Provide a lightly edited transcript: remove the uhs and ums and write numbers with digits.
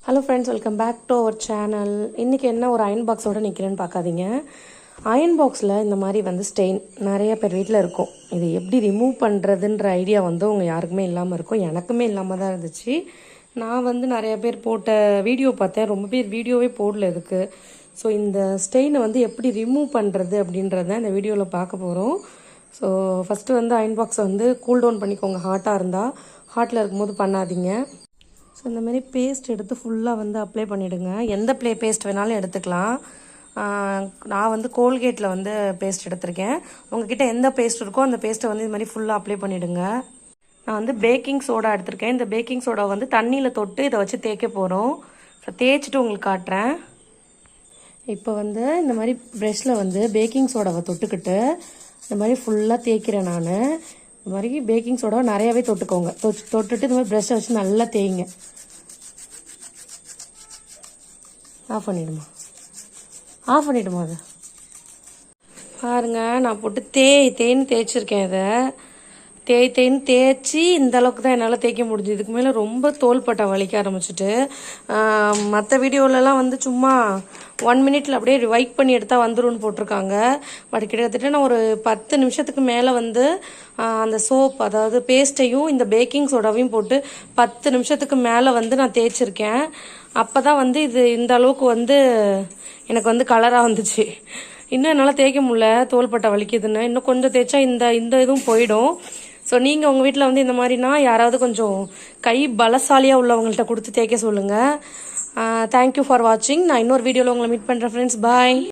Hello friends, welcome back to our channel. இன்றைக்கி என்ன ஒரு அயன் பாக்ஸோடு நிற்கிறேன்னு பார்க்காதீங்க. அயன் பாக்ஸில் இந்த மாதிரி ஸ்டெயின் நிறைய பேர் வீட்டில் இருக்கும். இது எப்படி ரிமூவ் பண்ணுறதுன்ற ஐடியா உங்கள் யாருக்குமே இல்லாமல் இருக்கும். எனக்குமே இல்லாமல் தான் இருந்துச்சு. நான் நிறைய பேர் போட்ட வீடியோ பார்த்தேன். ரொம்ப பேர் வீடியோவே போடல இதுக்கு. ஸோ இந்த ஸ்டெயினை எப்படி ரிமூவ் பண்ணுறது அப்படின்றத இந்த வீடியோவில் பார்க்க போகிறோம். ஸோ ஃபஸ்ட்டு அயன் பாக்ஸை கூல் டவுன் பண்ணிக்கோங்க. ஹாட்டாக இருந்தால், ஹாட்டில் இருக்கும்போது பண்ணாதீங்க. ஸோ இந்தமாரி பேஸ்ட் எடுத்து ஃபுல்லாக அப்ளை பண்ணிவிடுங்க. எந்த பேஸ்ட் வேணாலும் எடுத்துக்கலாம். நான் கோல்கேட்டில் பேஸ்ட் எடுத்திருக்கேன். உங்ககிட்ட எந்த பேஸ்ட் இருக்கோ அந்த பேஸ்ட்டை இது மாதிரி ஃபுல்லாக அப்ளை பண்ணிவிடுங்க. நான் பேக்கிங் சோடா எடுத்திருக்கேன். இந்த பேக்கிங் சோடா தண்ணியில் தொட்டு இதை வச்சு தேய்க்க போகிறோம். ஸோ தேய்ச்சிட்டு உங்களுக்கு காட்டுறேன். இப்போ இந்த மாதிரி ப்ரெஷ்ஷில் பேக்கிங் சோடாவை தொட்டுக்கிட்டு இந்த மாதிரி ஃபுல்லாக தேய்க்கிறேன். நான் இந்த மாதிரி பேக்கிங் சோடாவை நிறையாவே தொட்டுக்கோங்க. தொட்டுட்டு இந்த மாதிரி ப்ரெஷ்ஷை வச்சு நல்லா தேய்ங்க. ஆஃப் பண்ணிவிடுமா அதை பாருங்க. நான் போட்டு தேய்ன்னு தேய்ச்சிருக்கேன். இதை தேய்ச்சி இந்த அளவுக்கு தான் என்னால் தேய்க்க முடிஞ்சு. இதுக்கு மேலே ரொம்ப தோள்பட்டை வலிக்க ஆரம்பிச்சிட்டு, மற்ற வீடியோலலாம் சும்மா 1 மினிட்ல அப்படியே வைப் பண்ணி எடுத்தால் வந்துரும்னு போட்டிருக்காங்க. பட் கிட்டத்தட்ட நான் ஒரு 10 நிமிஷத்துக்கு மேலே அந்த சோப், அதாவது பேஸ்ட்டையும் இந்த பேக்கிங் சோடாவையும் போட்டு 10 நிமிஷத்துக்கு மேலே நான் தேய்ச்சிருக்கேன். அப்போ தான் இது இந்த அளவுக்கு எனக்கு கலராக வந்துச்சு. இன்னும் என்னால் தேய்க்க முடியல, தோள்பட்டை வலிக்குதுன்னு. இன்னும் கொஞ்சம் தேய்ச்சா இந்த இதுவும் போயிடும். ஸோ நீங்கள் உங்கள் வீட்டில் இந்த மாதிரினா யாராவது கொஞ்சம் கை பலசாலியாக உள்ளவங்கள்ட்ட கொடுத்து தேய்க்க சொல்லுங்கள். தேங்க்யூ ஃபார் வாட்சிங். நான் இன்னொரு வீடியோவில் உங்களை மீட் பண்ணுறேன் ஃப்ரெண்ட்ஸ். பாய்.